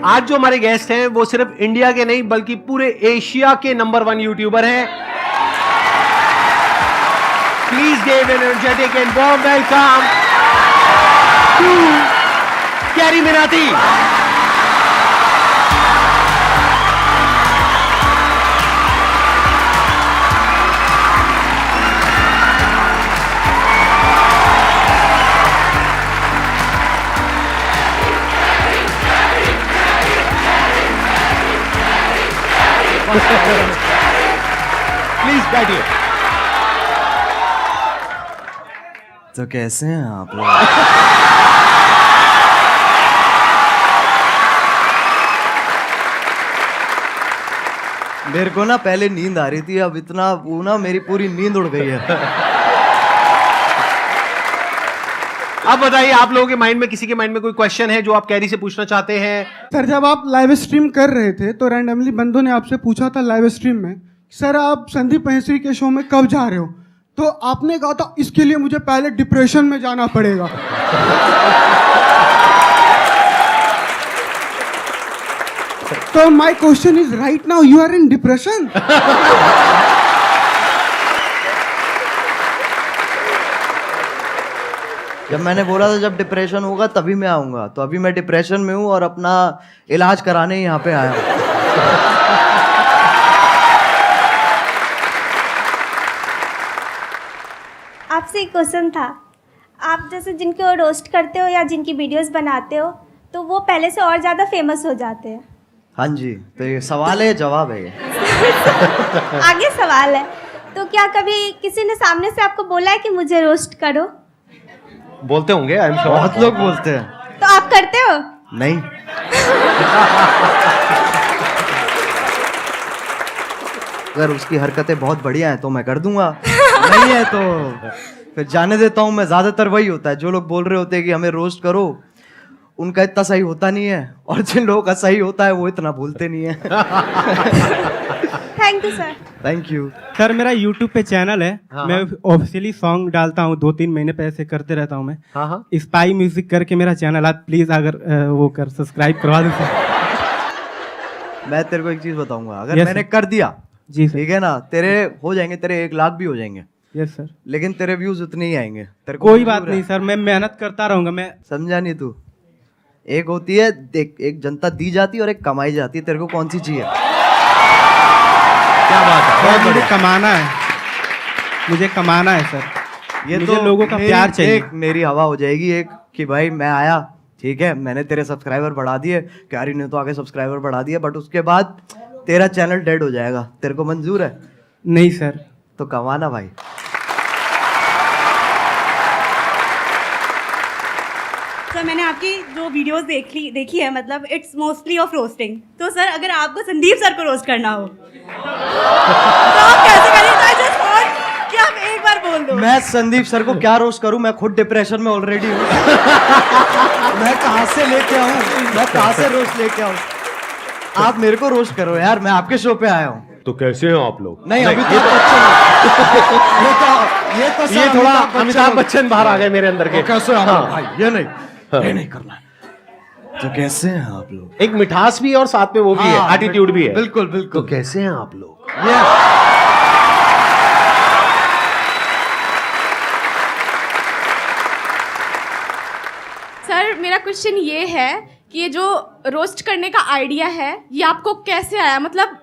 आज जो हमारे गेस्ट हैं वो सिर्फ इंडिया के नहीं बल्कि पूरे एशिया के नंबर 1 यूट्यूबर हैं। Please give an energetic and warm welcome to Carry Minati. प्लीज बैठिए। तो कैसे हैं आप लोग? मेरे को ना पहले नींद आ रही थी, अब इतना वो ना मेरी पूरी नींद उड़ गई है। अब बताइए, आप लोगों के माइंड में, किसी के माइंड में कोई क्वेश्चन है जो आप कैरी से पूछना चाहते हैं? सर, जब आप लाइव स्ट्रीम कर रहे थे तो रैंडमली बंदों ने आपसे पूछा था लाइव स्ट्रीम में, सर आप संदीप महेश्वरी के शो में कब जा रहे हो? तो आपने कहा था इसके लिए मुझे पहले डिप्रेशन में जाना पड़ेगा। तो my question is, right now you are in depression? जब मैंने बोला था जब डिप्रेशन होगा तभी मैं आऊंगा, तो अभी मैं डिप्रेशन में हूँ और अपना इलाज कराने यहाँ पे आया हूँ। आपसे एक क्वेश्चन था, आप जैसे जिनको रोस्ट करते हो या जिनकी वीडियोस बनाते हो तो वो पहले से और ज़्यादा फेमस हो जाते हैं। हाँ जी, तो ये सवाल है, जवाब है ये। आगे सवाल है, तो क्या कभी किसी ने सामने से आपको बोला है कि मुझे रोस्ट करो? बोलते होंगे, आई एम श्योर। बहुत लोग बोलते हैं। तो आप करते हो? नहीं। अगर उसकी हरकतें बहुत बढ़िया हैं तो मैं कर दूंगा, नहीं है तो फिर जाने देता हूँ मैं। ज्यादातर वही होता है, जो लोग बोल रहे होते हैं कि हमें रोस्ट करो, उनका इतना सही होता नहीं है, और जिन लोगों का सही होता है वो इतना भूलते नहीं है। Thank you sir. Thank you sir. मेरा YouTube पे चैनल है, हाँ, मैं ऑफिशियली सॉन्ग डालता हूँ, 2-3 महीने पे ऐसे करते रहता हूँ मैं। हाँ हाँ, स्पाई म्यूजिक करके मेरा चैनल, आप प्लीज अगर वो कर सब्सक्राइब करवा दो सर। मैं तेरे को एक चीज बताऊंगा, अगर Yes, मैंने sir. कर दिया जी सर। ठीक है ना, तेरे हो जाएंगे, तेरे 1 लाख भी हो जाएंगे, यस सर। लेकिन तेरे व्यूज उतने ही आएंगे। तेरे को कोई मंजूर बात है? नहीं सर, मैं मेहनत करता रहूंगा। मैं समझा नहीं तू? एक होती है देख, एक जनता दी जाती है और एक कमाई जाती है, तेरे को कौन सी चाहिए? क्या बात है, बहुत मुझे बढ़िया। कमाना है, मुझे कमाना है सर। ये मुझे तो लोगों का प्यार चाहिए। एक मेरी हवा हो जाएगी एक कि भाई मैं आया, ठीक है, मैंने तेरे सब्सक्राइबर बढ़ा दिए, क्यारी ने तो आगे सब्सक्राइबर बढ़ा दिए, बट उसके बाद तेरा चैनल डेड हो जाएगा। तेरे को मंजूर है? नहीं सर। तो कमाना भाई। सर, मैंने आपकी जो वीडियोस देखी है, मतलब इट्स मोस्टली ऑफ रोस्टिंग। तो सर, अगर आपको संदीप सर को रोस्ट करना हो तो आप कैसे करेंगे? जस्ट वॉन्ट कि आप एक बार बोल दो। मैं संदीप सर को क्या रोस्ट करूं? मैं खुद डिप्रेशन में ऑलरेडी हूं। मैं कहां से लेके आऊं? मैं कहां से रोस्ट लेके आऊं? आप मेरे को रोस्ट करो यार, मैं आपके शो पे आया हूं। तो कैसे हो आप लोग? नहीं, अभी तो ये ये ये थोड़ा अमिताभ बच्चन बाहर आ गए मेरे अंदर के। कैसे हैं आप हाँ। लोग? भाई ये नहीं करना है। तो कैसे हैं आप लोग? एक मिठास भी है और साथ में वो भी है, हाँ, एटीट्यूड भी है। बिल्कुल तो बिल्कुल। कैसे हैं आप लोग? ये सर, मेरा क्वेश्चन ये है कि ये जो रोस्ट करने का आइडिया है ये आपको कैसे आया? मतलब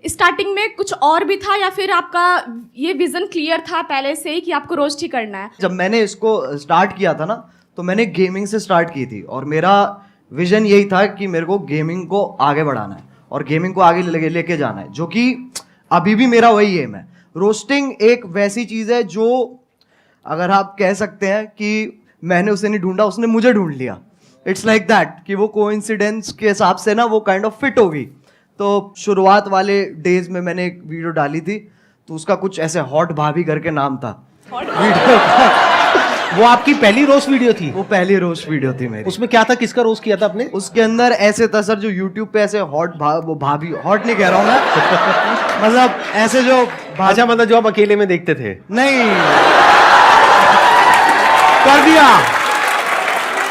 स्टार्टिंग में कुछ और भी था या फिर आपका ये विजन क्लियर था पहले से ही कि आपको रोस्ट ही करना है? जब मैंने इसको स्टार्ट किया था ना, तो मैंने गेमिंग से स्टार्ट की थी, और मेरा विजन यही था कि मेरे को गेमिंग को आगे बढ़ाना है और गेमिंग को आगे लेके जाना है, जो कि अभी भी मेरा वही एम है। रोस्टिंग एक वैसी चीज़ है जो, अगर आप कह सकते हैं कि मैंने उसे नहीं ढूंढा, उसने मुझे ढूंढ लिया। इट्स लाइक दैट कि वो कोइंसिडेंस के हिसाब से ना वो काइंड ऑफ फिट होगी। तो शुरुआत वाले डेज में मैंने एक वीडियो डाली थी, तो उसका कुछ ऐसे हॉट भाभी करके नाम था वीडियो का। वो आपकी पहली रोस्ट वीडियो थी? वो पहली रोस्ट वीडियो थी मेरी। उसमें क्या था, किसका रोस्ट किया था आपने? उसके अंदर ऐसे था सर, जो यूट्यूब पे ऐसे वो भाभी, हॉट नहीं कह रहा हूँ मैं, मतलब ऐसे जो अच्छा, मतलब जो आप अकेले में देखते थे? नहीं,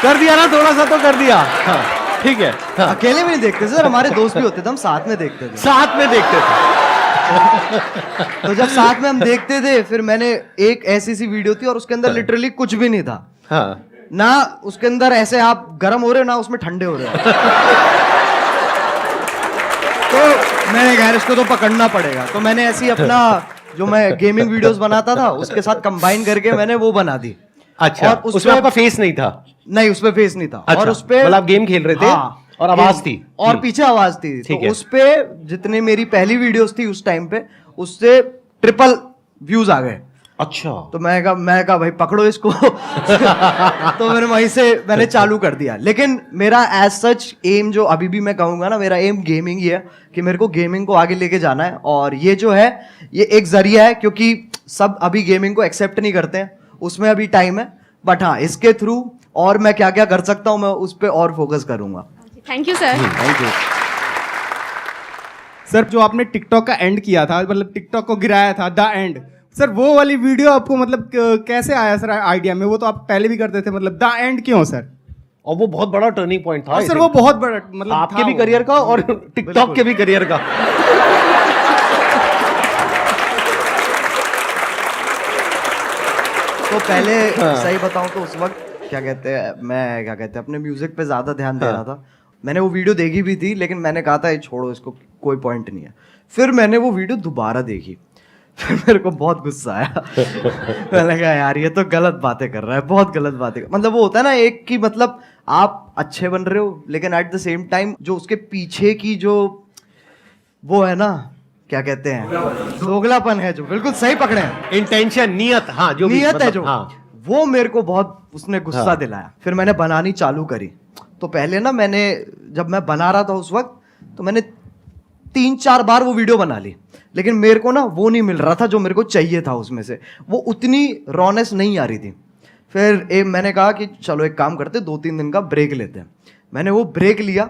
कर दिया ना, थोड़ा सा तो कर दिया। हाँ। ठीक है, अकेले में नहीं देखते सर, हमारे दोस्त भी होते थे, हम साथ में देखते थे। साथ में देखते थे। तो जब साथ में हम देखते थे, फिर मैंने एक ऐसी सी वीडियो थी और उसके अंदर लिटरली कुछ भी नहीं था। हाँ, ना उसके अंदर ऐसे आप गर्म हो रहे हो, ना उसमें ठंडे हो रहे हो। तो मैंने कहा इसको तो पकड़ना पड़ेगा, तो मैंने ऐसी अपना जो मैं गेमिंग वीडियोस बनाता था उसके साथ कंबाइन करके मैंने वो बना दी। अच्छा, और उसमें आपका फेस नहीं था? नहीं, उसपे फेस नहीं था। अच्छा, और उसपे मतलब आप गेम खेल रहे थे। हाँ, और आवाज थी और पीछे आवाज थी। ठीक तो है। उसपे जितने मेरी पहली वीडियोस थी उस टाइम पे, उससे ट्रिपल व्यूज आ गए। अच्छा, तो मैं कहा भाई पकड़ो इसको। तो वहीं से मैंने चालू कर दिया। लेकिन मेरा एज सच एम जो अभी भी मैं कहूंगा ना, मेरा एम गेमिंग ही है कि मेरे को गेमिंग को आगे लेके जाना है। और ये जो है ये एक जरिया है, क्योंकि सब अभी गेमिंग को एक्सेप्ट नहीं करते हैं, उसमें अभी टाइम है। बट हाँ, इसके थ्रू और मैं क्या क्या कर सकता हूँ मैं उस पर और फोकस करूंगा। Thank you sir. Thank you. Sir जो आपने टिकटॉक का एंड किया था, मतलब टिकटॉक को गिराया था, द एंड, सर वो वाली वीडियो आपको मतलब कैसे आया सर आइडिया में? वो तो आप पहले भी करते थे, मतलब द एंड क्यों सर? और वो बहुत बड़ा टर्निंग पॉइंट था। और सर वो बहुत बड़ा मतलब आपके था भी वो। करियर का और टिकटॉक के भी करियर का। तो पहले सही बताऊं तो उस वक्त क्या कहते हैं अपने म्यूजिक पे ज्यादा ध्यान दे रहा था। मैंने वो वीडियो देखी भी थी, लेकिन मैंने कहा था ये छोड़ो, इसको कोई पॉइंट नहीं है। फिर मैंने वो वीडियो दोबारा देखी, फिर मेरे को बहुत गुस्सा आया। मैंने कहा यार ये तो गलत बातें कर रहा है, बहुत गलत बातें मतलब वो होता है ना एक कि मतलब आप अच्छे बन रहे हो, लेकिन एट द सेम टाइम जो उसके पीछे की जो वो है ना, क्या कहते हैं, दोगलापन है, जो बिल्कुल सही पकड़े हैं, इंटेंशन, नियत, हाँ, जो भी नियत है मतलब, जो, हाँ। वो मेरे को बहुत उसने गुस्सा हाँ। दिलाया। फिर मैंने बनानी चालू करी। तो पहले ना मैंने जब मैं बना रहा था उस वक्त, तो मैंने 3-4 बार वो वीडियो बना ली, लेकिन मेरे को ना वो नहीं मिल रहा था जो मेरे को चाहिए था उसमें से, वो उतनी रॉनेस नहीं आ रही थी। फिर मैंने कहा कि चलो एक काम करते, 2-3 दिन का ब्रेक लेते हैं। मैंने वो ब्रेक लिया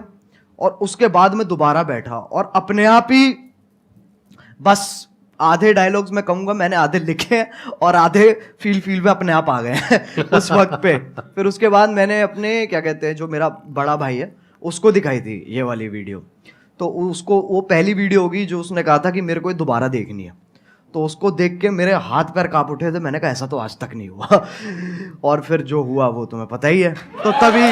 और उसके बाद मैं दोबारा बैठा और अपने आप ही बस आधे डायलॉग्स मैं कहूंगा मैंने आधे लिखे हैं और आधे फील में अपने आप आ गए हैं उस वक्त पे। फिर उसके बाद मैंने अपने क्या कहते हैं जो मेरा बड़ा भाई है उसको दिखाई थी ये वाली वीडियो। तो उसको वो पहली वीडियो होगी जो उसने कहा था कि मेरे को ये दोबारा देखनी है। तो उसको देख के मेरे हाथ पैर कांप उठे थे। मैंने कहा ऐसा तो आज तक नहीं हुआ। और फिर जो हुआ वो तुम्हें पता ही है। तो तभी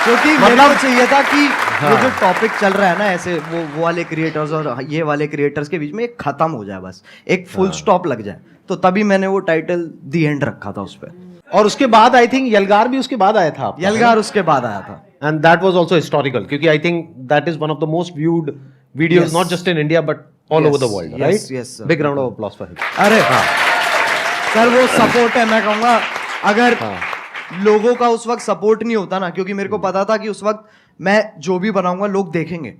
क्योंकि मतलब चाहिए था कि ये जो टॉपिक चल रहा है ना ऐसे वो वाले क्रिएटर्स और ये वाले क्रिएटर्स के बीच में एक खत्म हो जाए, बस एक फुल स्टॉप लग जाए। तो तभी मैंने वो टाइटल दी एंड रखा था उस पर। और उसके बाद आई थिंक यलगार भी उसके बाद आया था आपका, यलगार उसके बाद आया था। And that was also historical, क्योंकि I think that is one of the most viewed videos not just in India but all over the world, right? yes, sir. Big round of applause for him. अरे sir वो support है, मैं कहूँगा अगर लोगों का उस वक्त सपोर्ट नहीं होता ना, क्योंकि मेरे को पता था कि उस वक्त मैं जो भी बनाऊंगा लोग देखेंगे,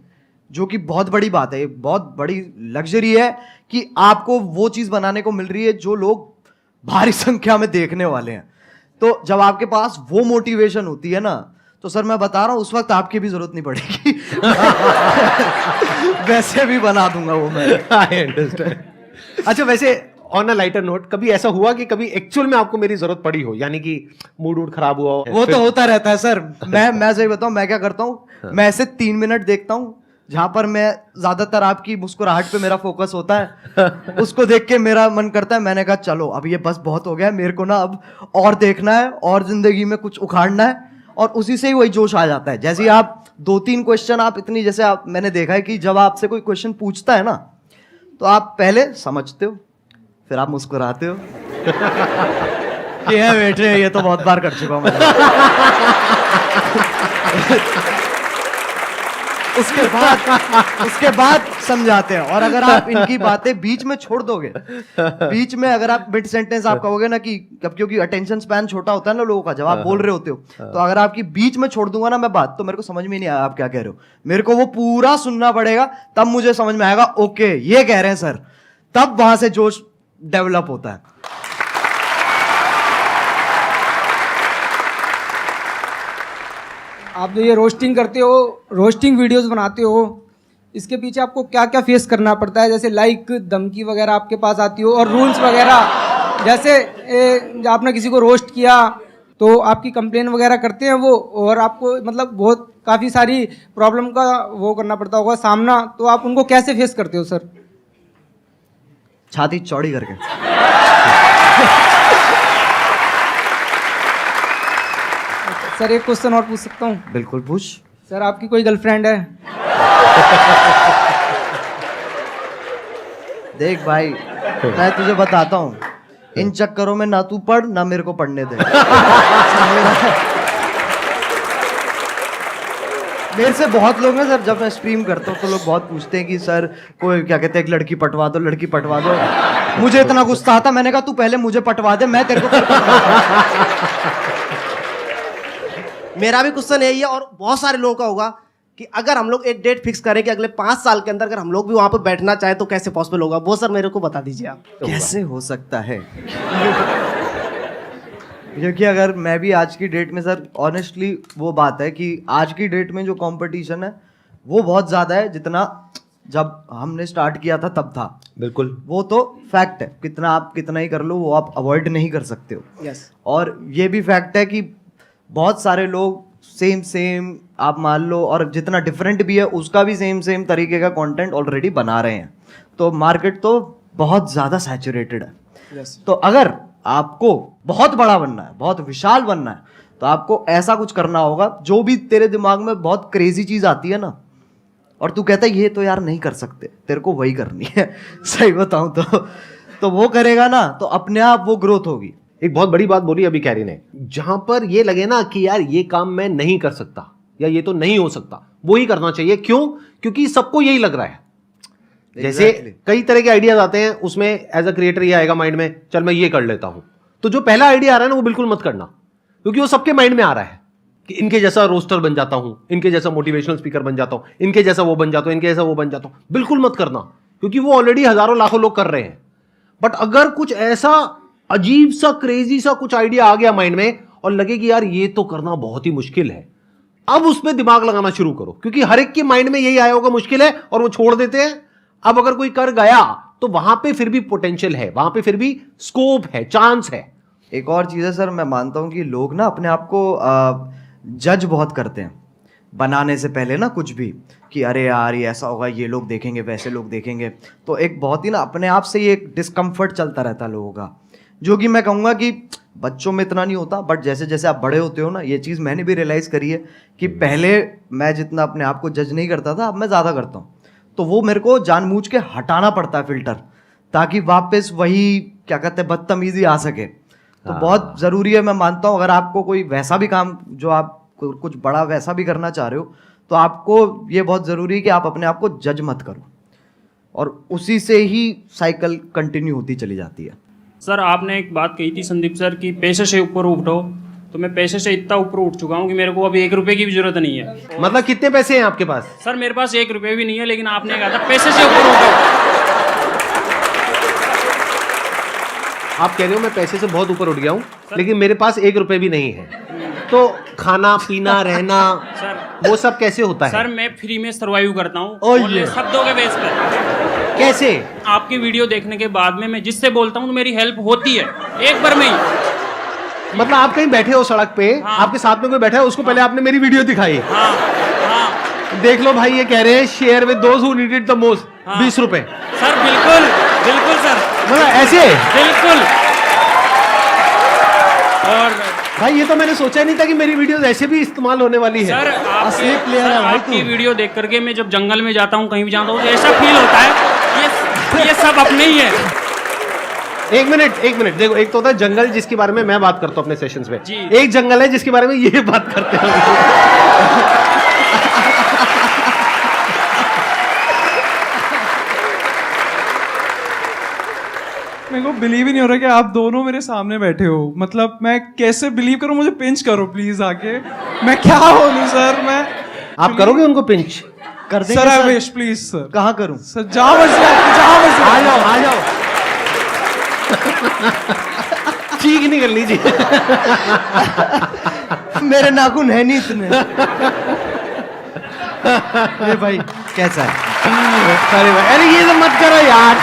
जो कि बहुत बड़ी बात है, ये बहुत बड़ी लग्जरी है कि आपको वो चीज़ बनाने को मिल रही है जो लोग भारी संख्या में देखने वाले हैं। तो जब आपके पास वो मोटिवेशन होती है ना, तो सर मैं बता रहा हूँ उस वक्त आपकी भी जरूरत नहीं पड़ेगी। वैसे भी बना दूंगा वो मैं। I understand. अच्छा, वैसे ऑन अ लाइटर नोट, कभी ऐसा हुआ कि कभी एक्चुअल में आपको मेरी जरूरत पड़ी हो, यानी कि मूड खराब हुआ हो? वो तो होता रहता है सर। मैं सही बताऊं मैं क्या करता हूँ, मैं ऐसे 3 मिनट देखता हूँ जहां पर मैं ज्यादातर आपकी मुस्कुराहट पे मेरा फोकस होता है। उसको देख के मेरा मन करता है, मैंने कहा चलो अब ये बस बहुत हो गया, मेरे को ना अब और देखना है और जिंदगी में कुछ उखाड़ना है। और उसी से ही वही जोश आ जाता है। जैसे आप 2-3 क्वेश्चन आप इतनी, जैसे आप मैंने देखा है कि जब आपसे कोई क्वेश्चन पूछता है ना, तो आप पहले समझते हो, फिर आप मुस्कुराते हो कि है बेटे ये तो बहुत बार कर चुका हूं मैं। उसके बाद समझाते हैं। और अगर आप इनकी बातें बीच में छोड़ दोगे, बीच में अगर आप मिड सेंटेंस आप कहोगे ना कि क्योंकि अटेंशन स्पैन छोटा होता है ना लोगों का, जब आप बोल रहे होते हो, तो अगर आपकी बीच में छोड़ दूंगा ना मैं बात, तो मेरे को समझ में नहीं आया आप क्या कह रहे हो। मेरे को वो पूरा सुनना पड़ेगा, तब मुझे समझ में आएगा ओके ये कह रहे हैं सर, तब वहां से जोश डेवलप होता है। आप जो ये रोस्टिंग करते हो, रोस्टिंग वीडियोस बनाते हो, इसके पीछे आपको क्या क्या फेस करना पड़ता है? जैसे लाइक धमकी वगैरह आपके पास आती हो और रूल्स वगैरह, जैसे आपने किसी को रोस्ट किया तो आपकी कंप्लेन वगैरह करते हैं वो, और आपको मतलब बहुत काफ़ी सारी प्रॉब्लम का वो करना पड़ता होगा सामना, तो आप उनको कैसे फेस करते हो सर? छाती चौड़ी करके। सर एक क्वेश्चन और पूछ सकता हूँ? बिल्कुल पूछ। सर आपकी कोई गर्लफ्रेंड है? देख भाई, मैं तुझे बताता हूँ, इन चक्करों में ना तू पढ़ ना मेरे को पढ़ने दे। मेरे से बहुत लोग हैं सर, जब मैं स्ट्रीम करता हूँ तो लोग बहुत पूछते हैं कि सर कोई क्या कहते हैं, एक लड़की पटवा दो, लड़की पटवा दो। मुझे इतना गुस्सा आता, मैंने कहा तू पहले मुझे पटवा दे, मैं तेरे को फिर पटवाऊंगा। मेरा भी क्वेश्चन यही है, और बहुत सारे लोगों का होगा कि अगर हम लोग एक डेट फिक्स करें कि अगले 5 साल के अंदर अगर हम लोग भी वहां पर बैठना चाहे तो कैसे पॉसिबल होगा, वो सर मेरे को बता दीजिए आप। कैसे हो सकता है? क्योंकि अगर मैं भी आज की डेट में सर, ऑनेस्टली वो बात है कि आज की डेट में जो कंपटीशन है वो बहुत ज़्यादा है, जितना जब हमने स्टार्ट किया था तब था। बिल्कुल, वो तो फैक्ट है, कितना आप कितना ही कर लो वो आप अवॉइड नहीं कर सकते हो। यस। और ये भी फैक्ट है कि बहुत सारे लोग सेम आप मान लो, और जितना डिफरेंट भी है उसका भी सेम तरीके का कंटेंट ऑलरेडी बना रहे हैं, तो मार्केट तो बहुत ज़्यादा सैचुरेटेड है। यस। तो अगर आपको बहुत बड़ा बनना है, बहुत विशाल बनना है, तो आपको ऐसा कुछ करना होगा, जो भी तेरे दिमाग में बहुत क्रेजी चीज़ आती है ना, और तू कहता है ये तो यार नहीं कर सकते, तेरे को वही करनी है। सही बताऊं तो वो करेगा ना तो अपने आप वो ग्रोथ होगी। एक बहुत बड़ी बात बोली अभी कैरी ने, जहां पर ये लगे ना कि यार ये काम मैं नहीं कर सकता या ये तो नहीं हो सकता, वो ही करना चाहिए। क्यों? क्योंकि सबको यही लग रहा है। जैसे कई तरह के आइडियाज आते हैं, उसमें एज अ क्रिएटर ये आएगा माइंड में, चल मैं ये कर लेता हूं, तो जो पहला आइडिया आ रहा है ना वो बिल्कुल मत करना, क्योंकि वो सबके माइंड में आ रहा है कि इनके जैसा रोस्टर बन जाता हूं, इनके जैसा मोटिवेशनल स्पीकर बन जाता हूं, इनके जैसा वो बन जाता हूं, इनके जैसा वो बन जाता हूं। बिल्कुल मत करना, क्योंकि वो ऑलरेडी हजारों लाखों लोग कर रहे हैं। बट अगर कुछ ऐसा अजीब सा क्रेजी सा कुछ आइडिया आ गया माइंड में और लगे कि यार ये तो करना बहुत ही मुश्किल है, अब उसमें दिमाग लगाना शुरू करो, क्योंकि हर एक के माइंड में यही आया होगा मुश्किल है और वो छोड़ देते हैं। अब अगर कोई कर गया तो वहां पे फिर भी पोटेंशियल है, वहां पे फिर भी स्कोप है, चांस है। एक और चीज़ है सर, मैं मानता हूँ कि लोग ना अपने आप को जज बहुत करते हैं बनाने से पहले ना, कुछ भी कि अरे यार ये ऐसा होगा, ये लोग देखेंगे, वैसे लोग देखेंगे, तो एक बहुत ही ना अपने आप से ही एक डिस्कम्फर्ट चलता रहता है लोगों का, जो कि मैं कहूँगा कि बच्चों में इतना नहीं होता, बट जैसे जैसे आप बड़े होते हो ना, ये चीज़ मैंने भी रियलाइज़ करी है कि पहले मैं जितना अपने आप को जज नहीं करता था, अब मैं ज़्यादा करता हूँ। तो वो मेरे को जानबूझ के हटाना पड़ता है फिल्टर, ताकि वापस वही क्या कहते हैं बदतमीजी आ सके। तो बहुत ज़रूरी है, मैं मानता हूँ, अगर आपको कोई वैसा भी काम जो आप कुछ बड़ा वैसा भी करना चाह रहे हो, तो आपको ये बहुत ज़रूरी है कि आप अपने आप को जज मत करो, और उसी से ही साइकिल कंटिन्यू होती चली जाती है। सर आपने एक बात कही थी संदीप सर कि पैसे से ऊपर उठो, तो मैं पैसे से इतना ऊपर उठ चुका हूँ कि मेरे को अभी 1 रुपए की भी जरूरत नहीं है। मतलब कितने पैसे हैं आपके पास? सर मेरे पास 1 रुपए भी नहीं है, लेकिन आपने कहा था पैसे से ऊपर उठो। आप कह रहे हो मैं पैसे से बहुत ऊपर उठ गया हूँ, लेकिन मेरे पास 1 रुपए भी नहीं है, तो खाना पीना रहना सर वो सब कैसे होता है? सर मैं फ्री में सर्वाइव करता हूँ शब्दों के बेस पर। कैसे? आपकी वीडियो देखने के बाद में मैं जिससे बोलता हूँ तो मेरी हेल्प होती है एक बार में ही। मतलब आप कहीं बैठे हो सड़क पे, हाँ। आपके साथ में कोई बैठा है, उसको पहले आपने मेरी वीडियो दिखाई, हाँ हाँ देख लो भाई ये कह रहे हैं share with those who need it the most, 20 रुपए। सर बिल्कुल बिल्कुल सर, मतलब ऐसे बिल्कुल। और भाई ये तो मैंने सोचा नहीं था कि मेरी वीडियोस ऐसे भी इस्तेमाल होने वाली है। सर असली प्लेयर है भाई आपकी वीडियो देख करके मैं जब जंगल में जाता हूँ, कहीं भी जाता हूँ, तो ऐसा फील होता है ये सब अपने ही है। एक मिनट देखो, एक तो होता है जंगल जिसके बारे में मैं बात करता हूँ अपने सेशंस में, जी। एक जंगल है जिसके बारे में ये बात करते हैं। मेरे को बिलीव ही नहीं हो रहा कि आप दोनों मेरे सामने बैठे हो। मतलब मैं कैसे बिलीव करूं? मुझे पिंच करो प्लीज आके। मैं क्या बोलूं सर? मैं आप करोगे उनको पिंच? कर देंगे sir I wish please sir. कहाँ करूं? सर जहाँ मर्जी आ जाओ ठीक नहीं कर लीजिए। मेरे नाखून है नहीं इतने। अरे भाई कैसा है? अरे ये तो मत करो यार।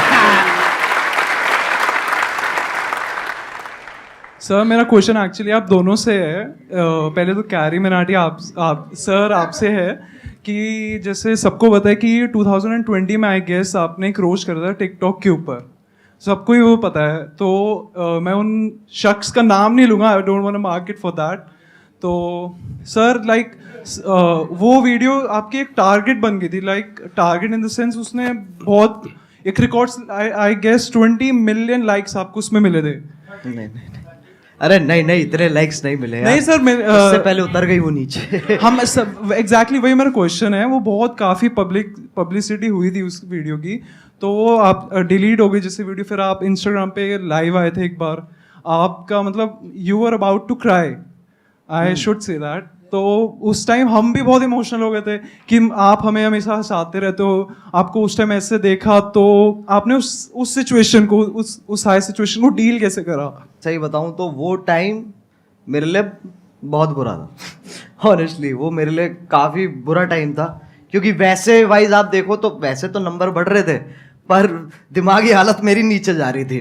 सर मेरा क्वेश्चन एक्चुअली आप दोनों से है। पहले तो कैरी मिनाटी आप सर आपसे है कि जैसे सबको पता है कि 2020 में आई गेस आपने एक रोस्ट करा था टिकटॉक के ऊपर, सबको ही वो पता है। तो मैं उन शख्स का नाम नहीं लूँगा, I don't want to mark it for that. तो सर लाइक वो वीडियो आपकी एक टारगेट बन गई थी, like target in the sense उसने बहुत एक records I guess 20 million likes आपको उसमें मिले थे। नहीं अरे नहीं इतने लाइक्स नहीं मिले नहीं सर, उससे पहले उतर गई वो नीचे। हम सब एग्जैक्टली वही मेरा क्वेश्चन है। वो बहुत काफ़ी पब्लिसिटी हुई थी उस वीडियो की, तो वो आप डिलीट हो गई जैसे वीडियो। फिर आप इंस्टाग्राम पे लाइव आए थे एक बार, आपका मतलब you are about to cry, I should say that. तो उस टाइम हम भी बहुत इमोशनल हो गए थे कि आप हमें हमेशा हंसाते रहते हो, आपको उस टाइम ऐसे देखा, तो आपने उस सिचुएशन को, उस हाई सिचुएशन को डील कैसे करा? सही बताऊं तो वो टाइम मेरे लिए बहुत बुरा था ऑनेस्टली। वो मेरे लिए काफ़ी बुरा टाइम था, क्योंकि वैसे वाइज आप देखो तो वैसे तो नंबर बढ़ रहे थे, पर दिमागी हालत मेरी नीचे जा रही थी,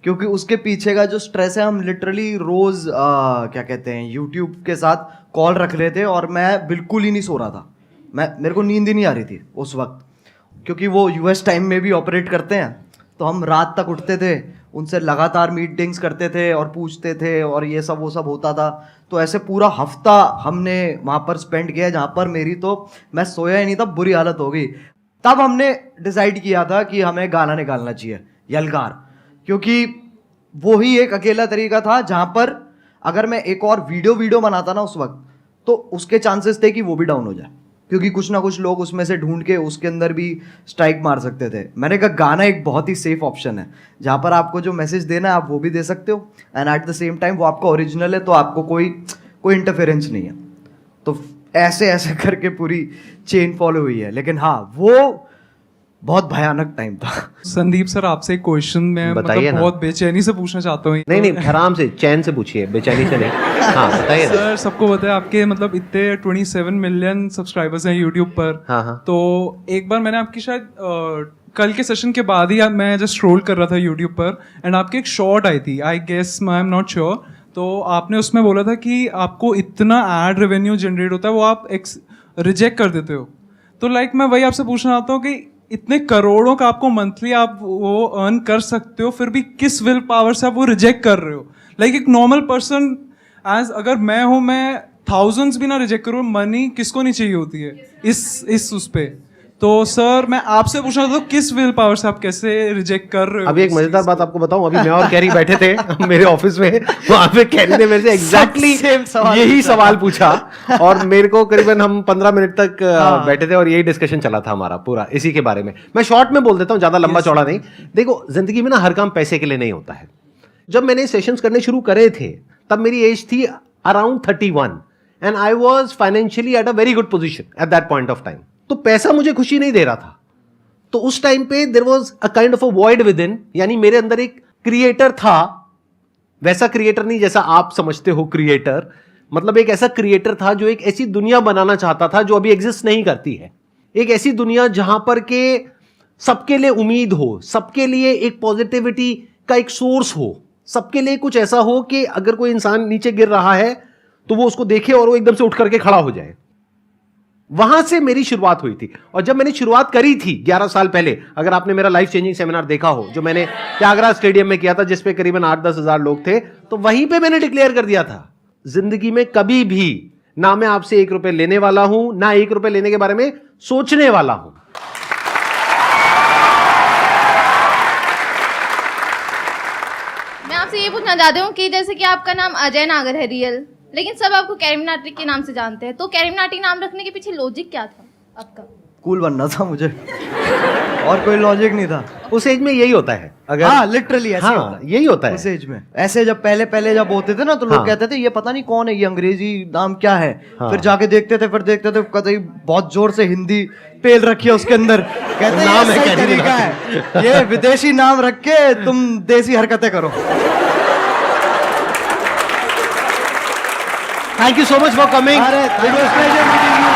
क्योंकि उसके पीछे का जो स्ट्रेस है, हम लिटरली रोज़ क्या कहते हैं यूट्यूब के साथ कॉल रख रहे थे और मैं बिल्कुल ही नहीं सो रहा था। मेरे को नींद ही नहीं आ रही थी उस वक्त, क्योंकि वो यूएस टाइम में भी ऑपरेट करते हैं, तो हम रात तक उठते थे, उनसे लगातार मीटिंग्स करते थे और पूछते थे और ये सब वो सब होता था। तो ऐसे पूरा हफ्ता हमने वहाँ पर स्पेंड किया, जहाँ पर मेरी तो मैं सोया ही नहीं था, बुरी हालत हो गई। तब हमने डिसाइड किया था कि हमें गाना निकालना चाहिए, यलगार, क्योंकि वो ही एक अकेला तरीका था जहाँ पर अगर मैं एक और वीडियो बनाता ना उस वक्त, तो उसके चांसेस थे कि वो भी डाउन हो जाए, क्योंकि कुछ ना कुछ लोग उसमें से ढूंढ के उसके अंदर भी स्ट्राइक मार सकते थे। मैंने कहा गाना एक बहुत ही सेफ ऑप्शन है, जहाँ पर आपको जो मैसेज देना है आप वो भी दे सकते हो, and at the same time वो आपका ओरिजिनल है, तो आपको कोई इंटरफेरेंस नहीं है। तो ऐसे करके पूरी चेन फॉलो हुई है। लेकिन हाँ, वो बहुत भयानक टाइम था। संदीप सर आपसे एक क्वेश्चन मैं बताइए ना। बहुत बेचैनी से पूछना चाहता हूँ। नहीं आराम से चैन से पूछिए, बेचैनी से नहीं। हाँ बताइए ना। सर सबको पता है आपके मतलब इतने 27 मिलियन सब्सक्राइबर्स हैं यूट्यूब पर। हाँ। तो एक बार मैंने आपकी शायद कल के सेशन के बाद ही मैं जस्ट स्क्रॉल कर रहा था यूट्यूब पर, एंड आपकी एक शॉर्ट आई थी, I guess I am not sure, तो आपने उसमें बोला था कि आपको इतना एड रेवेन्यू जनरेट होता है वो आप रिजेक्ट कर देते हो। तो लाइक मैं वही आपसे पूछना चाहता हूँ कि इतने करोड़ों का आपको मंथली आप वो अर्न कर सकते हो, फिर भी किस विल पावर से आप वो रिजेक्ट कर रहे हो? लाइक एक नॉर्मल पर्सन एज अगर मैं हूँ, मैं थाउजेंड्स भी ना रिजेक्ट करूँ, मनी किसको नहीं चाहिए होती है इस उस पे। तो सर मैं आपसे पूछना था, किस विल पावर से आप कैसे रिजेक्ट कर रहे हो? अभी एक मजेदार बात आपको बताऊं, अभी मैं और कैरी बैठे थे मेरे ऑफिस में, वहां पे कैरी ने मेरे से एग्जैक्टली यही सवाल पूछा, और मेरे को करीबन हम 15 मिनट तक बैठे थे और यही डिस्कशन चला था हमारा पूरा इसी के बारे में। मैं शॉर्ट में बोल देता हूँ, ज्यादा लंबा चौड़ा नहीं। देखो जिंदगी में ना हर काम पैसे के लिए नहीं होता है। जब मैंने सेशंस करने शुरू करे थे तब मेरी एज थी around 31 and I was financially at a very good position at that point of time. तो पैसा मुझे खुशी नहीं दे रहा था। तो उस टाइम पे there was a kind of a void within, यानी मेरे अंदर एक क्रिएटर था, वैसा क्रिएटर नहीं जैसा आप समझते हो क्रिएटर, मतलब एक ऐसा क्रिएटर था जो एक ऐसी दुनिया बनाना चाहता था जो अभी एग्जिस्ट नहीं करती है। एक ऐसी दुनिया जहां पर के सबके लिए उम्मीद हो, सबके लिए एक पॉजिटिविटी का एक सोर्स हो, सबके लिए कुछ ऐसा हो कि अगर कोई इंसान नीचे गिर रहा है तो वो उसको देखे और वो एकदम से उठ करके खड़ा हो जाए। वहां से मेरी शुरुआत हुई थी। और जब मैंने शुरुआत करी थी 11 साल पहले, अगर आपने मेरा लाइफ चेंजिंग सेमिनार देखा हो जो मैंने त्यागराज स्टेडियम में किया था, जिसपे करीबन 8-10 हजार लोग थे, तो वहीं पे मैंने डिक्लेयर कर दिया था, जिंदगी में कभी भी ना मैं आपसे 1 रुपए लेने वाला हूं, ना 1 रुपए लेने के बारे में सोचने वाला हूं। मैं आपसे ये पूछना चाहती हूँ कि जैसे कि आपका नाम अजय नागर है रियल, लेकिन सब आपको कैरी मिनाटी के नाम से जानते हैं, तो कैरी मिनाटी नाम रखने के पीछे लॉजिक क्या था आपका? कूल बनना था मुझे, और कोई लॉजिक नहीं था। उस एज में यही होता है, अगर हाँ लिटरली ऐसे हाँ, होता है यही होता है उस एज में। ऐसे जब पहले जब होते थे ना, तो लोग कहते थे ये पता नहीं कौन है, ये अंग्रेजी नाम क्या है। फिर जाके देखते थे, कहते बहुत जोर से हिंदी पेल रखी है उसके अंदर, कहते नाम है क्या तरीका है, ये विदेशी नाम रख के तुम देसी हरकतें करो। Thank you so much for coming. It was pleasure meeting you.